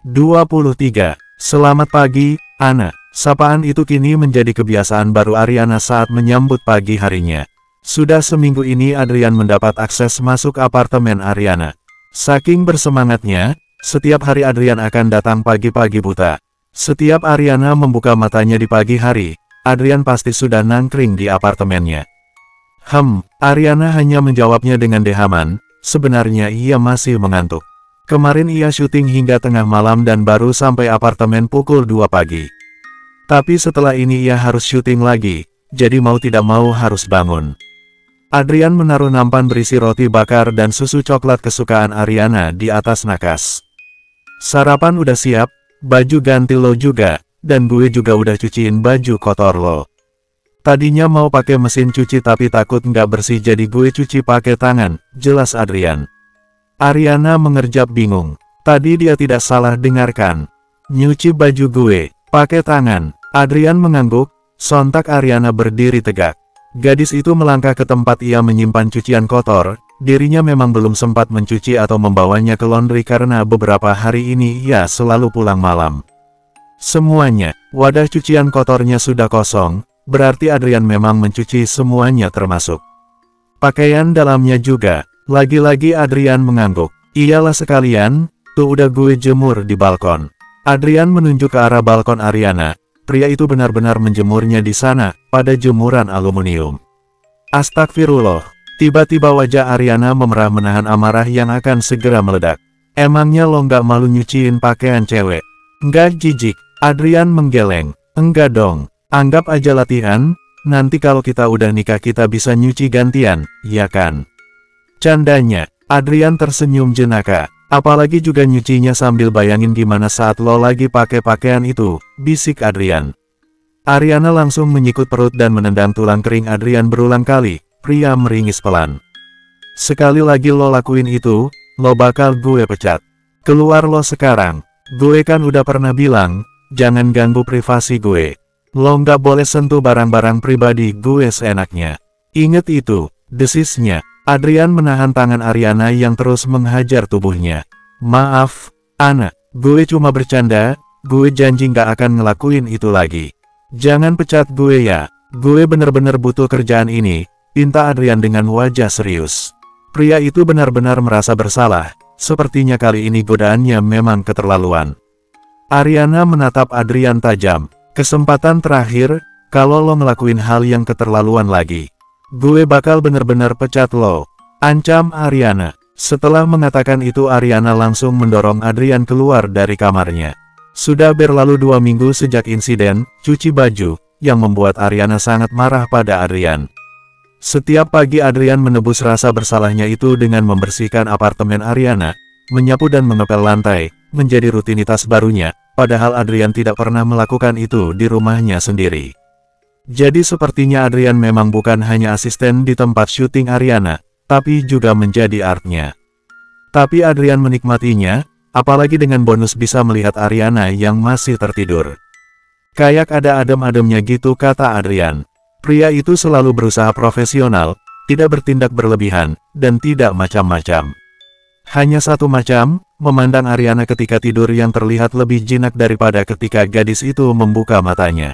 23. Selamat pagi, Ana. Sapaan itu kini menjadi kebiasaan baru Ariana saat menyambut pagi harinya. Sudah seminggu ini Adrian mendapat akses masuk apartemen Ariana. Saking bersemangatnya, setiap hari Adrian akan datang pagi-pagi buta. Setiap Ariana membuka matanya di pagi hari, Adrian pasti sudah nangkring di apartemennya. Ariana hanya menjawabnya dengan dehaman, sebenarnya ia masih mengantuk. Kemarin ia syuting hingga tengah malam dan baru sampai apartemen pukul 2 pagi. Tapi setelah ini ia harus syuting lagi, jadi mau tidak mau harus bangun. Adrian menaruh nampan berisi roti bakar dan susu coklat kesukaan Ariana di atas nakas. Sarapan udah siap, baju ganti lo juga, dan gue juga udah cuciin baju kotor lo. Tadinya mau pakai mesin cuci tapi takut nggak bersih jadi gue cuci pakai tangan, jelas Adrian. Ariana mengerjap bingung. Tadi dia tidak salah dengarkan. Nyuci baju gue, pakai tangan. Adrian mengangguk, sontak Ariana berdiri tegak. Gadis itu melangkah ke tempat ia menyimpan cucian kotor, dirinya memang belum sempat mencuci atau membawanya ke laundry karena beberapa hari ini ia selalu pulang malam. Semuanya, wadah cucian kotornya sudah kosong, berarti Adrian memang mencuci semuanya termasuk pakaian dalamnya juga. Lagi-lagi Adrian mengangguk. Iyalah sekalian, tuh udah gue jemur di balkon. Adrian menunjuk ke arah balkon Ariana. Pria itu benar-benar menjemurnya di sana, pada jemuran aluminium. Astagfirullah. Tiba-tiba wajah Ariana memerah menahan amarah yang akan segera meledak. Emangnya lo nggak malu nyuciin pakaian cewek? Nggak jijik? Adrian menggeleng. Enggak dong. Anggap aja latihan, nanti kalau kita udah nikah kita bisa nyuci gantian, ya kan? Candanya. Adrian tersenyum jenaka. Apalagi juga nyucinya sambil bayangin gimana saat lo lagi pakai pakaian itu, bisik Adrian. Ariana langsung menyikut perut dan menendang tulang kering Adrian berulang kali, pria meringis pelan. Sekali lagi lo lakuin itu, lo bakal gue pecat. Keluar lo sekarang. Gue kan udah pernah bilang, jangan ganggu privasi gue. Lo nggak boleh sentuh barang-barang pribadi gue seenaknya. Ingat itu, desisnya. Adrian menahan tangan Ariana yang terus menghajar tubuhnya. Maaf, Ana, gue cuma bercanda, gue janji nggak akan ngelakuin itu lagi. Jangan pecat gue ya, gue bener-bener butuh kerjaan ini, pinta Adrian dengan wajah serius. Pria itu benar-benar merasa bersalah, sepertinya kali ini godaannya memang keterlaluan. Ariana menatap Adrian tajam. Kesempatan terakhir, kalau lo ngelakuin hal yang keterlaluan lagi, gue bakal bener-bener pecat lo, ancam Ariana. Setelah mengatakan itu Ariana langsung mendorong Adrian keluar dari kamarnya. Sudah berlalu 2 minggu sejak insiden cuci baju, yang membuat Ariana sangat marah pada Adrian. Setiap pagi Adrian menebus rasa bersalahnya itu dengan membersihkan apartemen Ariana, menyapu dan mengepel lantai, menjadi rutinitas barunya, padahal Adrian tidak pernah melakukan itu di rumahnya sendiri. Jadi sepertinya Adrian memang bukan hanya asisten di tempat syuting Ariana, tapi juga menjadi artnya. Tapi Adrian menikmatinya, apalagi dengan bonus bisa melihat Ariana yang masih tertidur. Kayak ada adem-ademnya gitu kata Adrian. Pria itu selalu berusaha profesional, tidak bertindak berlebihan, dan tidak macam-macam. Hanya satu macam, memandang Ariana ketika tidur yang terlihat lebih jinak daripada ketika gadis itu membuka matanya.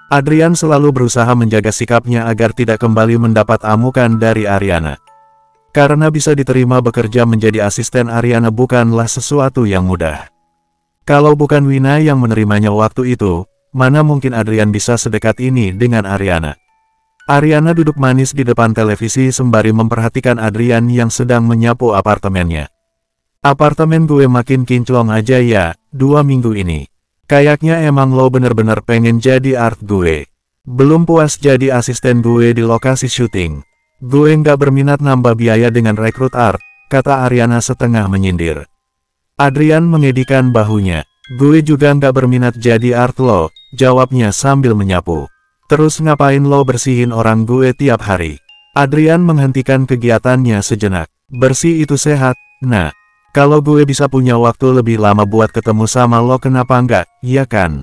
Adrian selalu berusaha menjaga sikapnya agar tidak kembali mendapat amukan dari Ariana. Karena bisa diterima bekerja menjadi asisten Ariana bukanlah sesuatu yang mudah. Kalau bukan Wina yang menerimanya waktu itu, mana mungkin Adrian bisa sedekat ini dengan Ariana. Ariana duduk manis di depan televisi sembari memperhatikan Adrian yang sedang menyapu apartemennya. Apartemen gue makin kinclong aja ya, 2 minggu ini. Kayaknya emang lo bener-bener pengen jadi art gue. Belum puas jadi asisten gue di lokasi syuting. Gue nggak berminat nambah biaya dengan rekrut art, kata Ariana setengah menyindir. Adrian mengedikan bahunya. Gue juga nggak berminat jadi art lo, jawabnya sambil menyapu. Terus ngapain lo bersihin orang gue tiap hari? Adrian menghentikan kegiatannya sejenak. Bersih itu sehat, nah. Kalau gue bisa punya waktu lebih lama buat ketemu sama lo kenapa enggak, iya kan?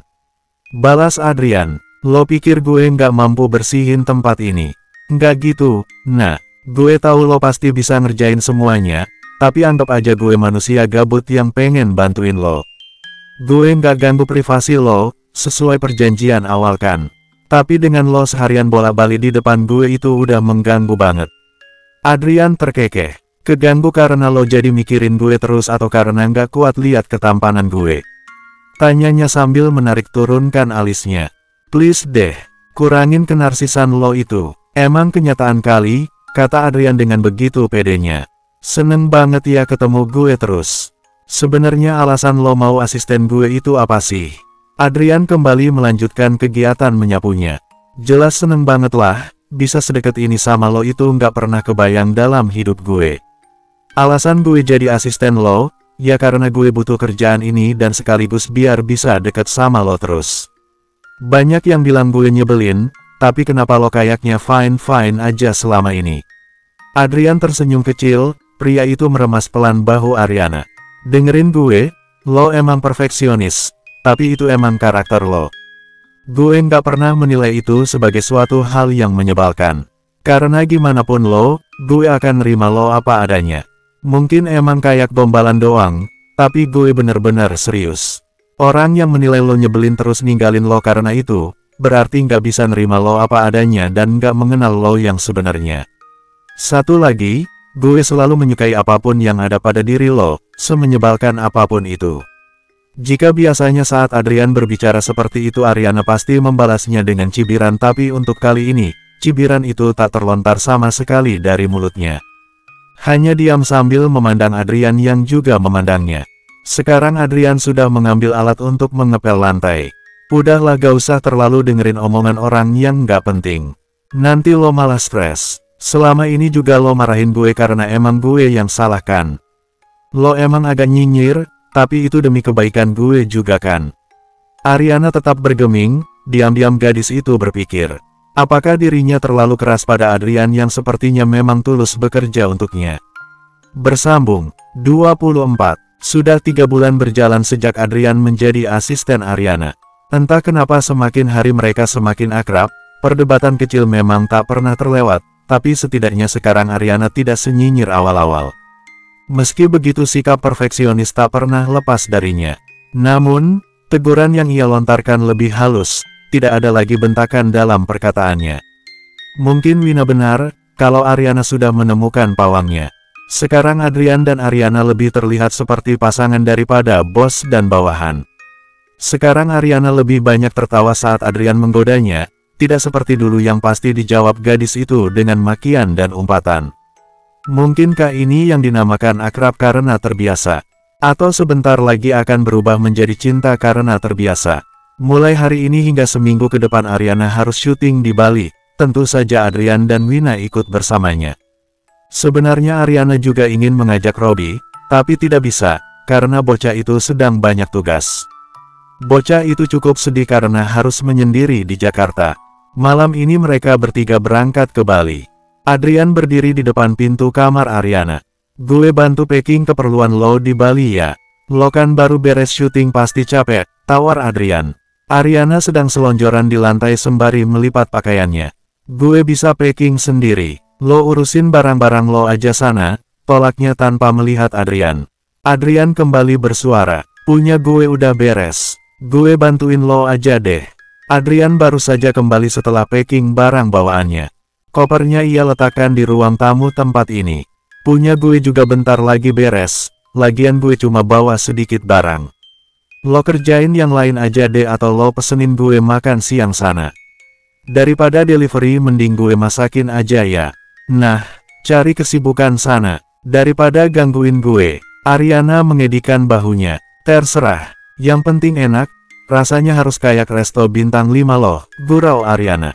Balas Adrian, lo pikir gue nggak mampu bersihin tempat ini? Nggak gitu, nah, gue tahu lo pasti bisa ngerjain semuanya, tapi anggap aja gue manusia gabut yang pengen bantuin lo. Gue nggak ganggu privasi lo, sesuai perjanjian awal kan. Tapi dengan lo seharian bolak-balik di depan gue itu udah mengganggu banget. Adrian terkekeh. Keganggu karena lo jadi mikirin gue terus atau karena nggak kuat lihat ketampanan gue? Tanyanya sambil menarik turunkan alisnya. Please deh, kurangin kenarsisan lo itu. Emang kenyataan kali, kata Adrian dengan begitu pedenya. Seneng banget ya ketemu gue terus. Sebenarnya alasan lo mau asisten gue itu apa sih? Adrian kembali melanjutkan kegiatan menyapunya. Jelas seneng banget lah, bisa sedekat ini sama lo itu nggak pernah kebayang dalam hidup gue. Alasan gue jadi asisten lo, ya karena gue butuh kerjaan ini dan sekaligus biar bisa deket sama lo terus. Banyak yang bilang gue nyebelin, tapi kenapa lo kayaknya fine-fine aja selama ini? Adrian tersenyum kecil, pria itu meremas pelan bahu Ariana. Dengerin gue, lo emang perfeksionis, tapi itu emang karakter lo. Gue nggak pernah menilai itu sebagai suatu hal yang menyebalkan. Karena gimana pun lo, gue akan nerima lo apa adanya. Mungkin emang kayak gombalan doang, tapi gue bener-bener serius. Orang yang menilai lo nyebelin terus ninggalin lo karena itu, berarti nggak bisa nerima lo apa adanya dan nggak mengenal lo yang sebenarnya. Satu lagi, gue selalu menyukai apapun yang ada pada diri lo, semenyebalkan apapun itu. Jika biasanya saat Adrian berbicara seperti itu Ariana pasti membalasnya dengan cibiran, tapi untuk kali ini, cibiran itu tak terlontar sama sekali dari mulutnya. Hanya diam sambil memandang Adrian yang juga memandangnya. Sekarang Adrian sudah mengambil alat untuk mengepel lantai. Udahlah gak usah terlalu dengerin omongan orang yang gak penting. Nanti lo malah stres. Selama ini juga lo marahin gue karena emang gue yang salah kan. Lo emang agak nyinyir, tapi itu demi kebaikan gue juga kan. Ariana tetap bergeming, diam-diam gadis itu berpikir. Apakah dirinya terlalu keras pada Adrian yang sepertinya memang tulus bekerja untuknya? Bersambung 24. Sudah 3 bulan berjalan sejak Adrian menjadi asisten Ariana. Entah kenapa semakin hari mereka semakin akrab, perdebatan kecil memang tak pernah terlewat, tapi setidaknya sekarang Ariana tidak senyinyir awal-awal. Meski begitu sikap perfeksionis tak pernah lepas darinya. Namun, teguran yang ia lontarkan lebih halus. Tidak ada lagi bentakan dalam perkataannya. Mungkin Wina benar, kalau Ariana sudah menemukan pawangnya. Sekarang Adrian dan Ariana lebih terlihat seperti pasangan daripada bos dan bawahan. Sekarang Ariana lebih banyak tertawa saat Adrian menggodanya, tidak seperti dulu yang pasti dijawab gadis itu dengan makian dan umpatan. Mungkinkah ini yang dinamakan akrab karena terbiasa? Atau sebentar lagi akan berubah menjadi cinta karena terbiasa? Mulai hari ini hingga seminggu ke depan Ariana harus syuting di Bali, tentu saja Adrian dan Wina ikut bersamanya. Sebenarnya Ariana juga ingin mengajak Robby, tapi tidak bisa, karena bocah itu sedang banyak tugas. Bocah itu cukup sedih karena harus menyendiri di Jakarta. Malam ini mereka bertiga berangkat ke Bali. Adrian berdiri di depan pintu kamar Ariana. Gue bantu packing keperluan lo di Bali ya. Lo kan baru beres syuting pasti capek, tawar Adrian. Ariana sedang selonjoran di lantai sembari melipat pakaiannya. Gue bisa packing sendiri. Lo urusin barang-barang lo aja sana, tolaknya tanpa melihat Adrian. Adrian kembali bersuara. Punya gue udah beres. Gue bantuin lo aja deh. Adrian baru saja kembali setelah packing barang bawaannya. Kopernya ia letakkan di ruang tamu tempat ini. Punya gue juga bentar lagi beres, lagian gue cuma bawa sedikit barang. Lo kerjain yang lain aja deh atau lo pesenin gue makan siang sana. Daripada delivery mending gue masakin aja ya. Nah, cari kesibukan sana. Daripada gangguin gue. Ariana mengedikan bahunya. Terserah. Yang penting enak. Rasanya harus kayak resto bintang 5 loh, gurau Ariana.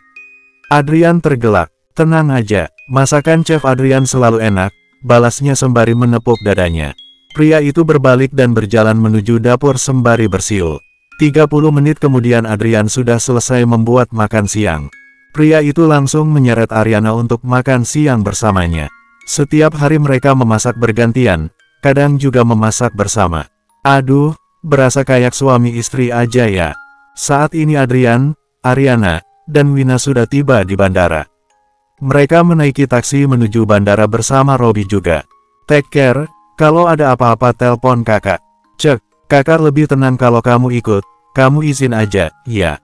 Adrian tergelak. Tenang aja. Masakan Chef Adrian selalu enak. Balasnya sembari menepuk dadanya. Pria itu berbalik dan berjalan menuju dapur sembari bersiul. 30 menit kemudian Adrian sudah selesai membuat makan siang. Pria itu langsung menyeret Ariana untuk makan siang bersamanya. Setiap hari mereka memasak bergantian, kadang juga memasak bersama. Aduh, berasa kayak suami istri aja ya. Saat ini Adrian, Ariana, dan Wina sudah tiba di bandara. Mereka menaiki taksi menuju bandara bersama Robby juga. Take care. Kalau ada apa-apa telpon kakak. Cek, Kakak lebih tenang kalau kamu ikut, kamu izin aja, ya.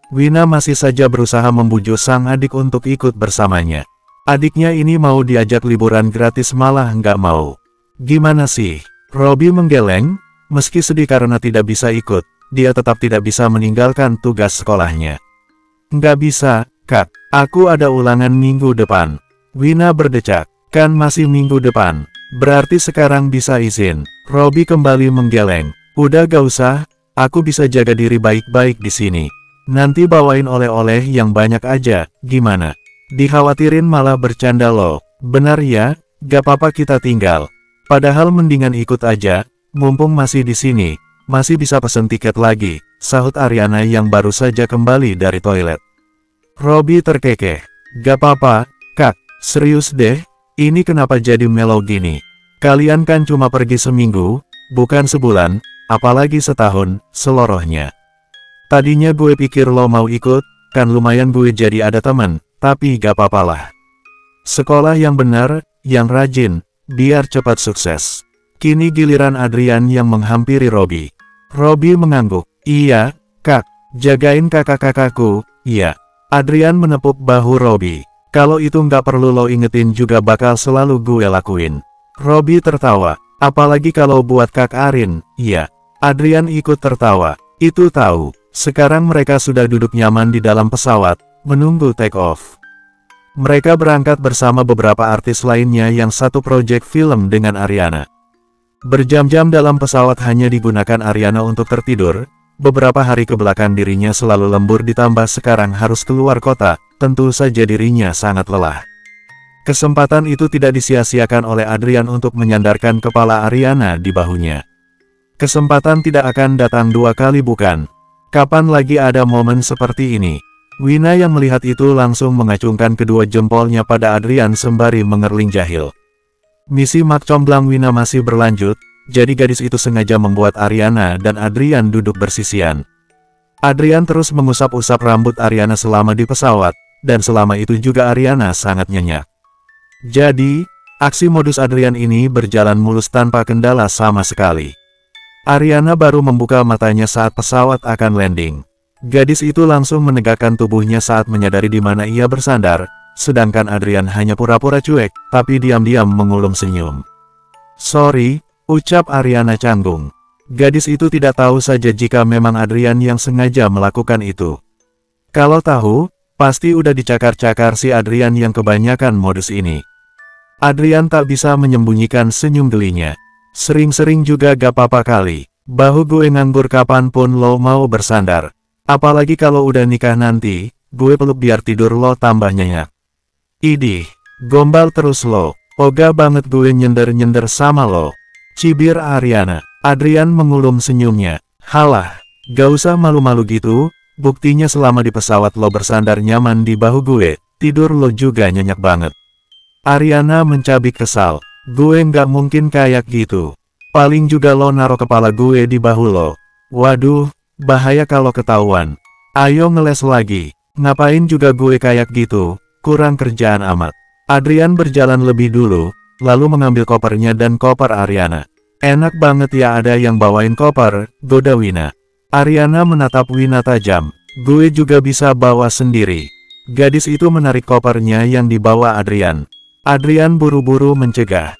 Wina masih saja berusaha membujuk sang adik untuk ikut bersamanya. Adiknya ini mau diajak liburan gratis malah nggak mau. Gimana sih? Robby menggeleng, meski sedih karena tidak bisa ikut, dia tetap tidak bisa meninggalkan tugas sekolahnya. Nggak bisa, Kak, aku ada ulangan minggu depan. Wina berdecak, kan masih minggu depan, berarti sekarang bisa izin. Robby kembali menggeleng, udah gak usah, aku bisa jaga diri baik-baik di sini. Nanti bawain oleh-oleh yang banyak aja, gimana? Dikhawatirin malah bercanda loh. Benar ya, gak apa-apa kita tinggal. Padahal mendingan ikut aja, mumpung masih di sini, masih bisa pesen tiket lagi, sahut Ariana yang baru saja kembali dari toilet. Robby terkekeh, gak apa-apa, Kak, serius deh, ini kenapa jadi melo gini? Kalian kan cuma pergi seminggu, bukan sebulan, apalagi setahun, selorohnya. Tadinya gue pikir lo mau ikut, kan lumayan gue jadi ada teman, tapi gak apa-apalah. Sekolah yang benar, yang rajin, biar cepat sukses. Kini giliran Adrian yang menghampiri Robby. Robby mengangguk, iya, Kak, jagain kakak-kakakku, iya. Adrian menepuk bahu Robby. Kalau itu nggak perlu lo ingetin juga bakal selalu gue lakuin. Robby tertawa, apalagi kalau buat Kak Arin, iya. Adrian ikut tertawa, itu tahu. Sekarang mereka sudah duduk nyaman di dalam pesawat, menunggu take off. Mereka berangkat bersama beberapa artis lainnya yang satu proyek film dengan Ariana. Berjam-jam dalam pesawat hanya digunakan Ariana untuk tertidur, beberapa hari kebelakang dirinya selalu lembur ditambah sekarang harus keluar kota, tentu saja dirinya sangat lelah. Kesempatan itu tidak disia-siakan oleh Adrian untuk menyandarkan kepala Ariana di bahunya. Kesempatan tidak akan datang dua kali bukan? Kapan lagi ada momen seperti ini? Wina yang melihat itu langsung mengacungkan kedua jempolnya pada Adrian sembari mengerling jahil. Misi mak comblang Wina masih berlanjut, jadi gadis itu sengaja membuat Ariana dan Adrian duduk bersisian. Adrian terus mengusap-usap rambut Ariana selama di pesawat, dan selama itu juga Ariana sangat nyenyak. Jadi, aksi modus Adrian ini berjalan mulus tanpa kendala sama sekali. Ariana baru membuka matanya saat pesawat akan landing. Gadis itu langsung menegakkan tubuhnya saat menyadari di mana ia bersandar, sedangkan Adrian hanya pura-pura cuek, tapi diam-diam mengulum senyum. Sorry, ucap Ariana canggung. Gadis itu tidak tahu saja jika memang Adrian yang sengaja melakukan itu. Kalau tahu, pasti udah dicakar-cakar si Adrian yang kebanyakan modus ini. Adrian tak bisa menyembunyikan senyum gelinya. Sering-sering juga gak apa-apa kali. Bahu gue nganggur kapanpun lo mau bersandar. Apalagi kalau udah nikah nanti, gue peluk biar tidur lo tambah nyenyak. Idih, gombal terus lo. Oga banget gue nyender-nyender sama lo. Cibir Ariana. Adrian mengulum senyumnya. Halah, gak usah malu-malu gitu, buktinya selama di pesawat lo bersandar nyaman di bahu gue, tidur lo juga nyenyak banget. Ariana mencabik kesal. Gue nggak mungkin kayak gitu. Paling juga lo naruh kepala gue di bahu lo. Waduh, bahaya kalau ketahuan. Ayo ngeles lagi. Ngapain juga gue kayak gitu, kurang kerjaan amat. Adrian berjalan lebih dulu, lalu mengambil kopernya dan koper Ariana. Enak banget ya ada yang bawain koper, goda Wina. Ariana menatap Wina tajam. Gue juga bisa bawa sendiri. Gadis itu menarik kopernya yang dibawa Adrian. Adrian buru-buru mencegah.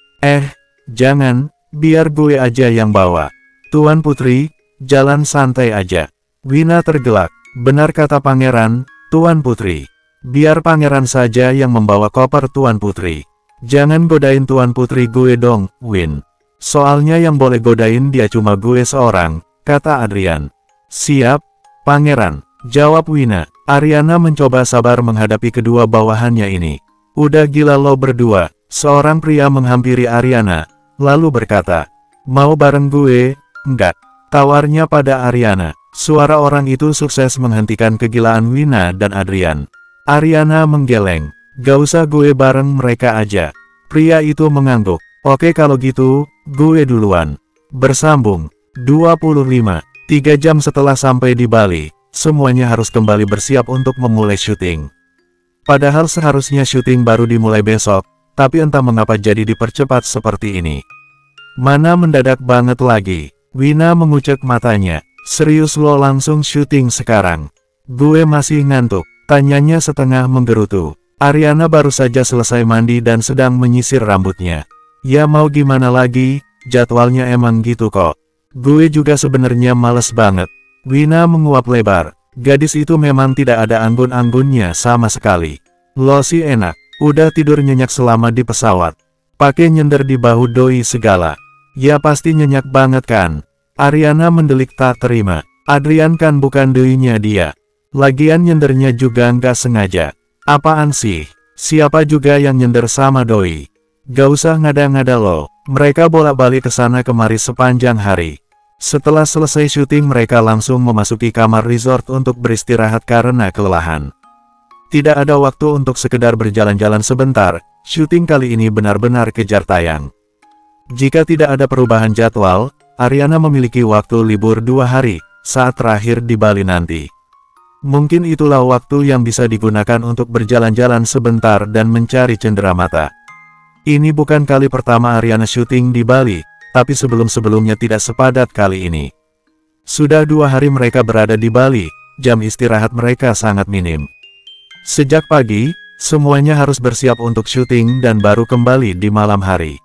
Jangan, biar gue aja yang bawa. Tuan Putri, jalan santai aja. Wina tergelak. Benar kata pangeran, Tuan Putri. Biar pangeran saja yang membawa koper Tuan Putri. Jangan godain Tuan Putri gue dong, Win. Soalnya yang boleh godain dia cuma gue seorang, kata Adrian. Siap, pangeran, jawab Wina. Ariana mencoba sabar menghadapi kedua bawahannya ini. Udah gila lo berdua, seorang pria menghampiri Ariana, lalu berkata, mau bareng gue? Enggak. Tawarnya pada Ariana. Suara orang itu sukses menghentikan kegilaan Wina dan Adrian. Ariana menggeleng. Gak usah gue bareng mereka aja. Pria itu mengangguk. Oke kalau gitu, gue duluan. Bersambung. 25. 3 jam setelah sampai di Bali, semuanya harus kembali bersiap untuk memulai syuting. Padahal seharusnya syuting baru dimulai besok, tapi entah mengapa jadi dipercepat seperti ini. Mana mendadak banget lagi. Wina mengucek matanya. Serius lo langsung syuting sekarang? Gue masih ngantuk, tanyanya setengah menggerutu. Ariana baru saja selesai mandi dan sedang menyisir rambutnya. Ya mau gimana lagi, jadwalnya emang gitu kok. Gue juga sebenarnya males banget. Wina menguap lebar. Gadis itu memang tidak ada anggun-anggunnya sama sekali. Lo sih enak, udah tidur nyenyak selama di pesawat. Pakai nyender di bahu doi segala. Ya pasti nyenyak banget kan? Ariana mendelik tak terima. Adrian kan bukan doinya dia. Lagian nyendernya juga nggak sengaja. Apaan sih? Siapa juga yang nyender sama doi? Gak usah ngada-ngada lo. Mereka bolak-balik ke sana kemari sepanjang hari. Setelah selesai syuting mereka langsung memasuki kamar resort untuk beristirahat karena kelelahan. Tidak ada waktu untuk sekedar berjalan-jalan sebentar, syuting kali ini benar-benar kejar tayang. Jika tidak ada perubahan jadwal, Ariana memiliki waktu libur 2 hari, saat terakhir di Bali nanti. Mungkin itulah waktu yang bisa digunakan untuk berjalan-jalan sebentar dan mencari cenderamata. Ini bukan kali pertama Ariana syuting di Bali, tapi sebelum-sebelumnya tidak sepadat kali ini. Sudah 2 hari mereka berada di Bali, jam istirahat mereka sangat minim. Sejak pagi, semuanya harus bersiap untuk syuting dan baru kembali di malam hari.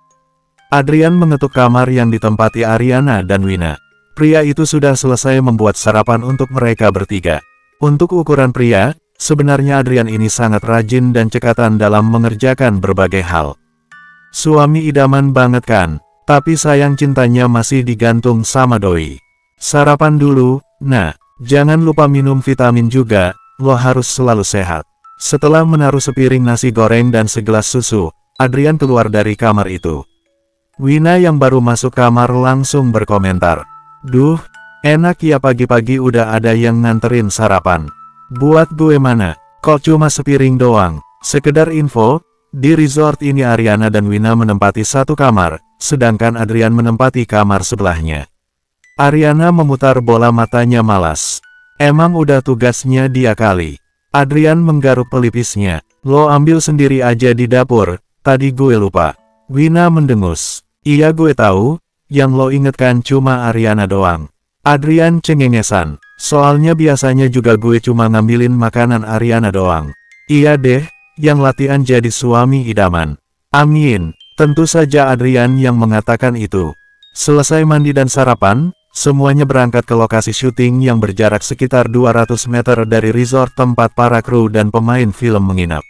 Adrian mengetuk kamar yang ditempati Ariana dan Wina. Pria itu sudah selesai membuat sarapan untuk mereka bertiga. Untuk ukuran pria, sebenarnya Adrian ini sangat rajin dan cekatan dalam mengerjakan berbagai hal. Suami idaman banget kan, tapi sayang cintanya masih digantung sama doi. Sarapan dulu, nah, jangan lupa minum vitamin juga, lo harus selalu sehat. Setelah menaruh sepiring nasi goreng dan segelas susu, Adrian keluar dari kamar itu. Wina yang baru masuk kamar langsung berkomentar. Duh, enak ya pagi-pagi udah ada yang nganterin sarapan. Buat gue mana, kok cuma sepiring doang. Sekedar info, di resort ini Ariana dan Wina menempati satu kamar, sedangkan Adrian menempati kamar sebelahnya. Ariana memutar bola matanya malas. Emang udah tugasnya dia kali. Adrian menggaruk pelipisnya. Lo ambil sendiri aja di dapur, tadi gue lupa. Wina mendengus. Iya gue tahu, yang lo ingetkan cuma Ariana doang. Adrian cengengesan, soalnya biasanya juga gue cuma ngambilin makanan Ariana doang. Iya deh, yang latihan jadi suami idaman. Amin, tentu saja Adrian yang mengatakan itu. Selesai mandi dan sarapan, semuanya berangkat ke lokasi syuting yang berjarak sekitar 200 meter dari resort tempat para kru dan pemain film menginap.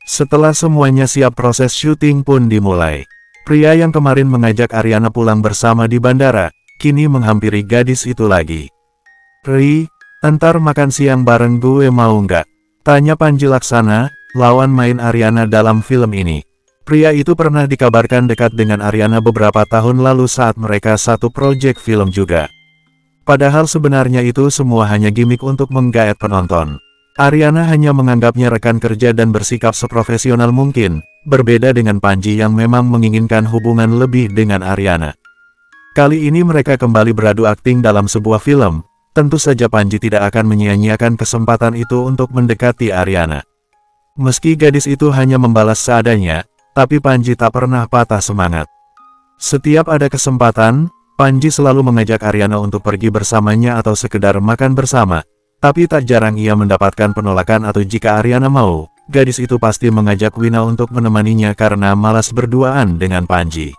Setelah semuanya siap proses syuting pun dimulai. Pria yang kemarin mengajak Ariana pulang bersama di bandara, kini menghampiri gadis itu lagi. Ri, entar makan siang bareng gue mau nggak? Tanya Panji Laksana, lawan main Ariana dalam film ini. Pria itu pernah dikabarkan dekat dengan Ariana beberapa tahun lalu saat mereka satu proyek film juga. Padahal sebenarnya itu semua hanya gimmick untuk menggaet penonton. Ariana hanya menganggapnya rekan kerja dan bersikap seprofesional mungkin, berbeda dengan Panji yang memang menginginkan hubungan lebih dengan Ariana. Kali ini mereka kembali beradu akting dalam sebuah film, tentu saja Panji tidak akan menyia-nyiakan kesempatan itu untuk mendekati Ariana. Meski gadis itu hanya membalas seadanya, tapi Panji tak pernah patah semangat. Setiap ada kesempatan, Panji selalu mengajak Ariana untuk pergi bersamanya atau sekedar makan bersama. Tapi tak jarang ia mendapatkan penolakan atau jika Ariana mau, gadis itu pasti mengajak Wina untuk menemaninya karena malas berduaan dengan Panji.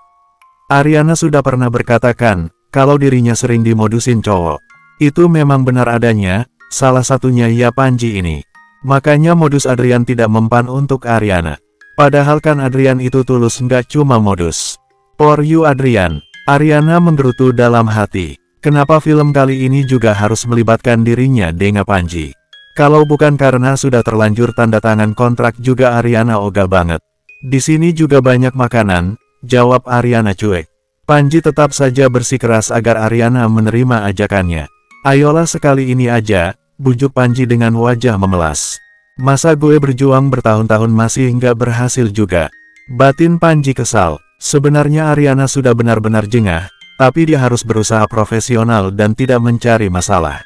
Ariana sudah pernah berkatakan, kalau dirinya sering dimodusin cowok. Itu memang benar adanya, salah satunya ya Panji ini. Makanya modus Adrian tidak mempan untuk Ariana. Padahal kan Adrian itu tulus nggak cuma modus. For you Adrian, Ariana menggerutu dalam hati. Kenapa film kali ini juga harus melibatkan dirinya dengan Panji? Kalau bukan karena sudah terlanjur tanda tangan kontrak juga Ariana ogah banget. Di sini juga banyak makanan, jawab Ariana cuek. Panji tetap saja bersikeras agar Ariana menerima ajakannya. Ayolah sekali ini aja, bujuk Panji dengan wajah memelas. Masa gue berjuang bertahun-tahun masih nggak berhasil juga? Batin Panji kesal. Sebenarnya Ariana sudah benar-benar jengah. Tapi dia harus berusaha profesional dan tidak mencari masalah.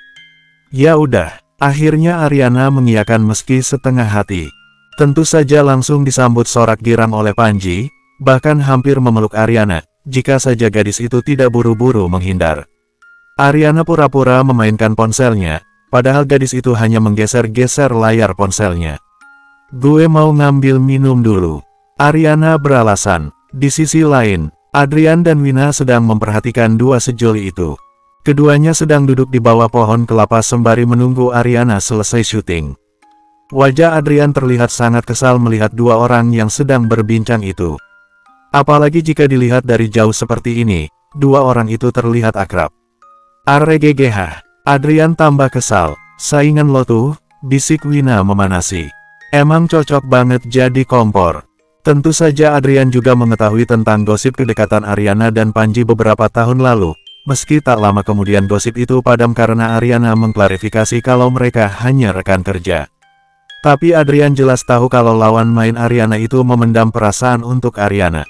Ya udah, akhirnya Ariana mengiyakan meski setengah hati. Tentu saja langsung disambut sorak girang oleh Panji, bahkan hampir memeluk Ariana, jika saja gadis itu tidak buru-buru menghindar. Ariana pura-pura memainkan ponselnya, padahal gadis itu hanya menggeser-geser layar ponselnya. Gue mau ngambil minum dulu. Ariana beralasan. Di sisi lain, Adrian dan Wina sedang memperhatikan dua sejoli itu. Keduanya sedang duduk di bawah pohon kelapa sembari menunggu Ariana selesai syuting. Wajah Adrian terlihat sangat kesal melihat dua orang yang sedang berbincang itu. Apalagi jika dilihat dari jauh seperti ini, dua orang itu terlihat akrab. Arregegeh, Adrian tambah kesal. Saingan lo tuh, bisik Wina memanasi. Emang cocok banget jadi kompor. Tentu saja Adrian juga mengetahui tentang gosip kedekatan Ariana dan Panji beberapa tahun lalu. Meski tak lama kemudian gosip itu padam karena Ariana mengklarifikasi kalau mereka hanya rekan kerja. Tapi Adrian jelas tahu kalau lawan main Ariana itu memendam perasaan untuk Ariana.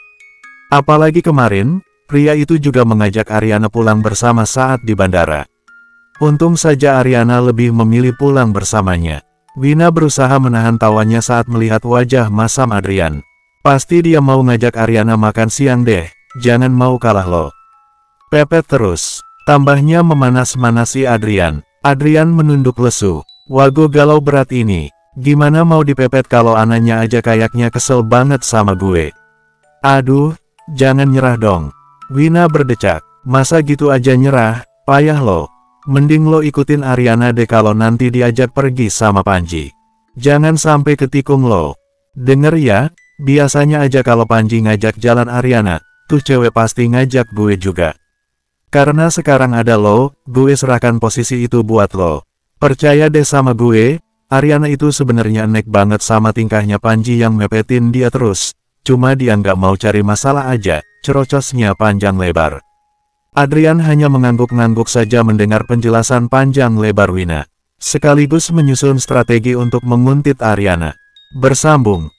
Apalagi kemarin, pria itu juga mengajak Ariana pulang bersama saat di bandara. Untung saja Ariana lebih memilih pulang bersamanya. Wina berusaha menahan tawanya saat melihat wajah masam Adrian. Pasti dia mau ngajak Ariana makan siang deh, jangan mau kalah lo. Pepet terus, tambahnya memanas-manasi Adrian. Adrian menunduk lesu. Wago galau berat ini, gimana mau dipepet kalau anaknya aja kayaknya kesel banget sama gue. Aduh, jangan nyerah dong. Wina berdecak, masa gitu aja nyerah, payah lo. Mending lo ikutin Ariana deh kalau nanti diajak pergi sama Panji. Jangan sampai ketikung lo. Denger ya. Biasanya aja kalau Panji ngajak jalan Ariana, tuh cewek pasti ngajak gue juga. Karena sekarang ada lo, gue serahkan posisi itu buat lo. Percaya deh sama gue, Ariana itu sebenarnya nek banget sama tingkahnya Panji yang mepetin dia terus. Cuma dia nggak mau cari masalah aja, cerocosnya panjang lebar. Adrian hanya mengangguk-ngangguk saja mendengar penjelasan panjang lebar Wina. Sekaligus menyusun strategi untuk menguntit Ariana. Bersambung.